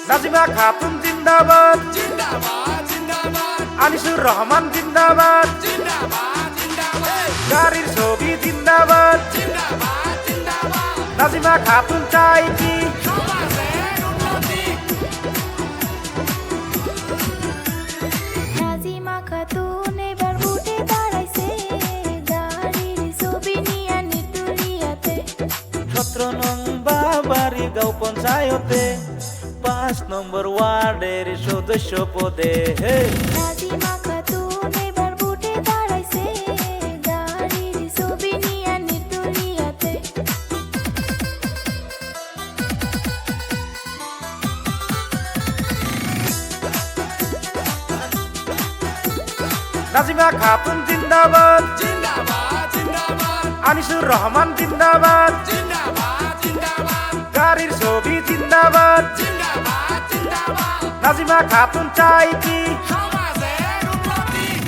নাজিমা খাতুন জিন্দাবাদ, আনিসুর রহমান জিন্দাবাদ, গাড়ির ছবি জিন্দাবাদ, নাজিমা খাতুন চাই কি নাজিমা খাতুন এবার উঠে দাঁড়াইছে, গাড়ির ছবি নিয়ে নিতুলিয়াতে। 17 নং বাবারি গাঁও পঞ্চায়েতে 5 নম্বর ওয়ার্ডের সদস্য পদে। নাজিমা খাতুন এবার উঠে দাঁড়াইছে, গাড়ির ছবি নিয়ে নিতুলিয়াতে। নাজিমা খাতুন জিন্দাবাদ, আনিসুর রহমান জিন্দাবাদ, গাড়ির ছবি জিন্দাবাদ, নাজিমা খাতুন চাই কি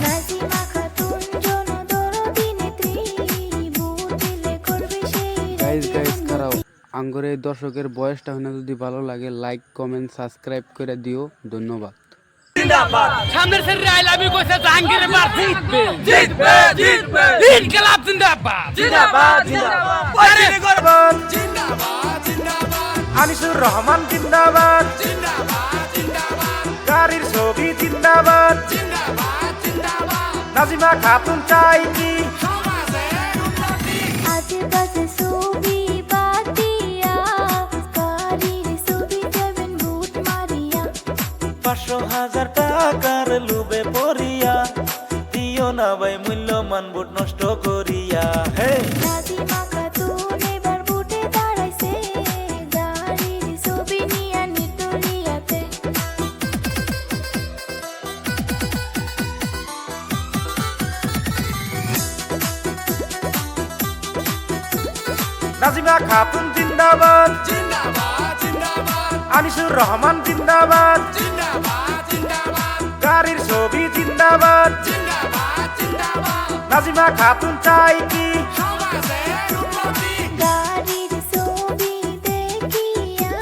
নাজিমা খাতুন জনদরদি নেত্রী, ভোট দিলে করবে সেই গাইজ রাজ্যের খারাও উন্নতি। আঙ্গরে দর্শকের বয়সটা হলে যদি ভালো লাগে লাইক কমেন্ট সাবস্ক্রাইব করে দিও। ধন্যবাদ। সামনের শরীরে আই লাভ ইউ কইছে জাহাঙ্গীরের বার জিতবে জিতবে ইনকিলাব জিন্দাবাদ আনিসুর রহমান জিন্দাবাদ, গাড়ির ছবি জিন্দাবাদ, নাজিমা খাতুন চাই কি আজেবাজে ছবি বাদ দিয়া, গাড়ির ছবি দেবেন ভোট মারিয়া। 500,000 টাকার লুবে পড়িয়া দিও না ভাই মূল্যমান ভোট নষ্ট করিয়া। নাজিমা খাতুন এবার উঠে দাঁড়াইছে, গাড়ির ছবি নিয়ে নিতুলিয়াতে। নাজিমা খাতুন জিন্দাবাদ, আনিসুর রহমান জিন্দাবাদ, গাড়ির ছবি জিন্দাবাদ, নাজিমা খাতুন চাই কি গাড়ির ছবি দেখিয়া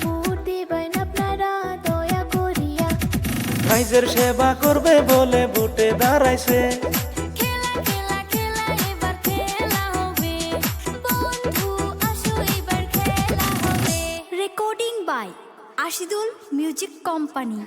ভোট দিবেন আপনারা দয়া করিয়া। ভাইজের সেবা করবে বলে ভোটে দাঁড়াইছে। খেলা খেলা খেলা এবার খেলা হবে, বন্ধু আসো এবার খেলা হবে। Recording by Ashidul music company.